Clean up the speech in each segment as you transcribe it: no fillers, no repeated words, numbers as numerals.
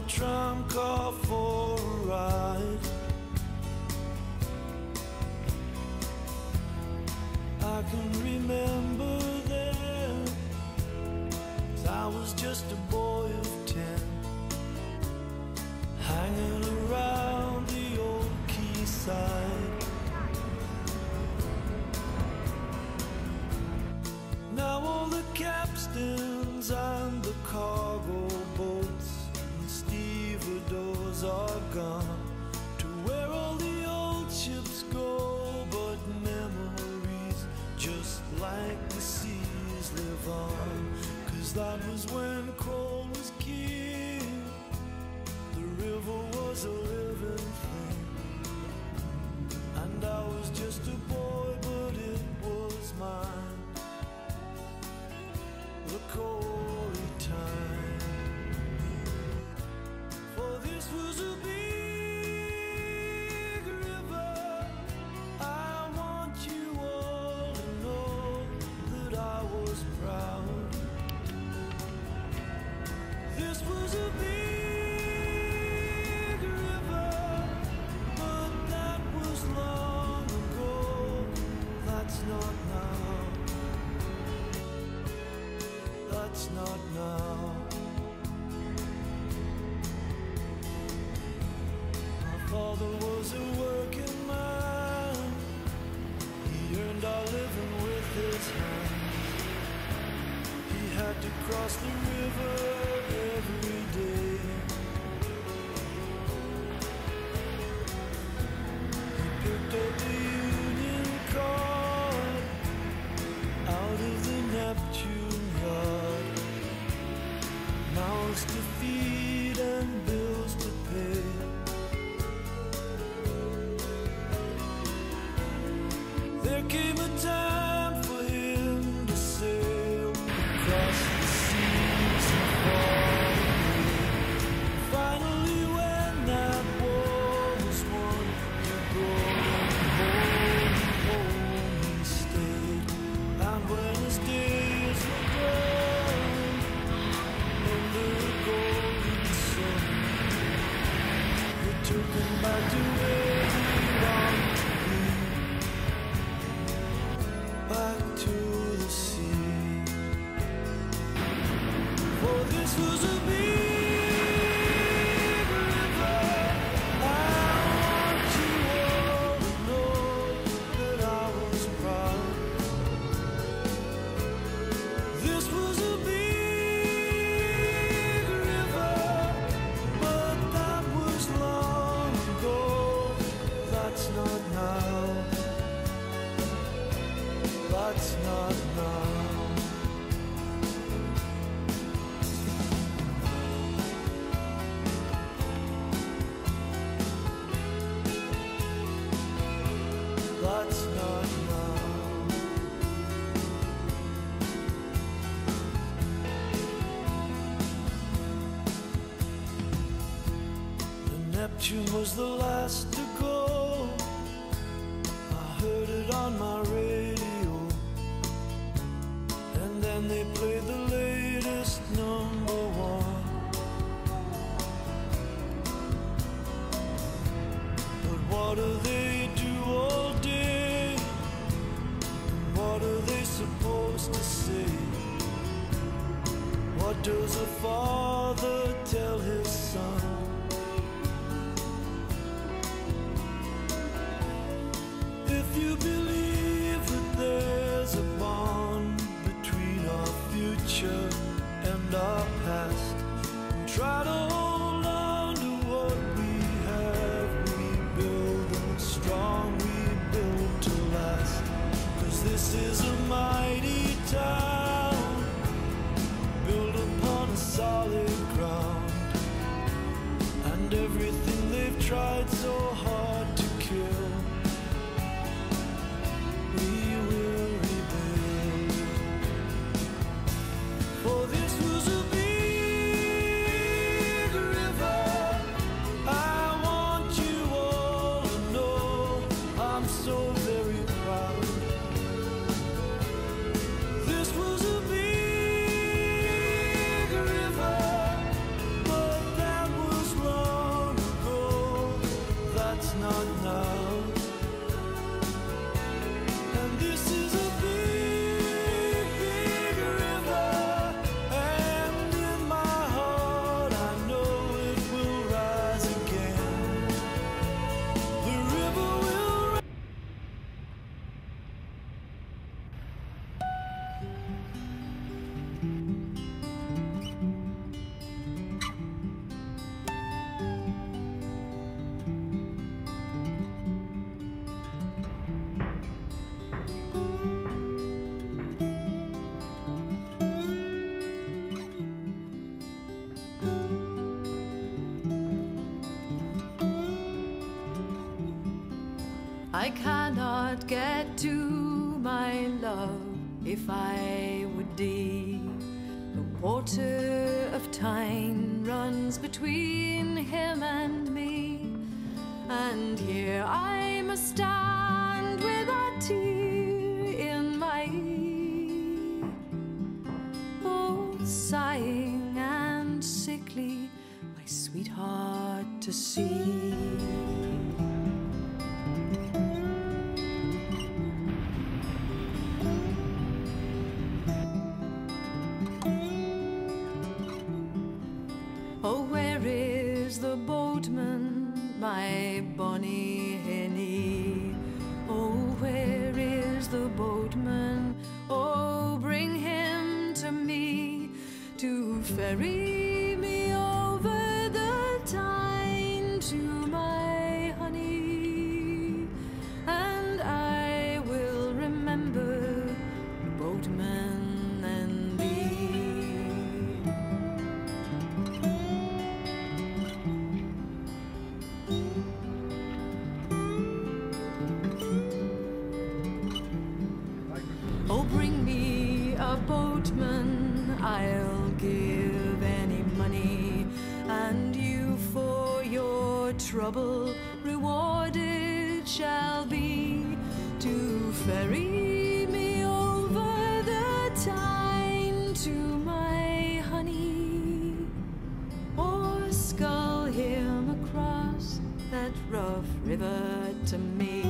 the tram car for a ride. I can remember then, 'cause I was just a boy of 10, hanging around the old quayside. Now all the capstans and the cargo boats and stevedores are gone, to where all the old ships go, but memories just like the seas live on. 'Cause that was when coal was king, the river was a living thing, and I was just a boy, but it was mine, the coaly Tyne. For this was a big river. I want you all to know that I was proud. This was a big river, but that was long ago. That's not now. That's not now. My father was a working man. He earned our living with his hands. He had to cross the river every day. He picked up the Union card out of the Neptune yard. Mouths to feed and bills to pay. There came a time for him to sail across the seas and far away. Finally, when that war was won, he brought him home he stayed. And when his days were done under a golden sun, he took him back to where he longed to be, back to the sea. For this was a big river. I want you all to know that I was proud. This was a big river, but that was long ago. That's not now. That's not now. That's not now. The Neptune was the last to go. I heard it on my radio, and then they played the latest #1. But what do they do all day? What are they supposed to say? What does a father tell his son? If you believe that there's a bond between our future and our past, and try to hold on to what we have, we build them strong, we build to last. 'Cause this is a mighty town, built upon a solid ground, and everything they've tried so hard to kill, we will rebuild. For this was a big river. I want you all to know I'm so very proud. This was a big river, but that was I cannot get to my love if I would be. The water of Tyne runs between him and me, and here I must stand with a tear in my ear. Oh, sighing and sickly, my sweetheart to see. Oh, where is the boatman, my bonny hinny? Oh, where is the boatman? Oh, bring him to me to ferry me over the Tyne to my honey. And I will remember the boatman and thee. Oh, bring me a boatman, I'll give any money, and you for your trouble rewarded shall be, to ferry me over the Tyne to my honey, or scull him across that rough river to me.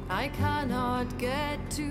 I cannot get to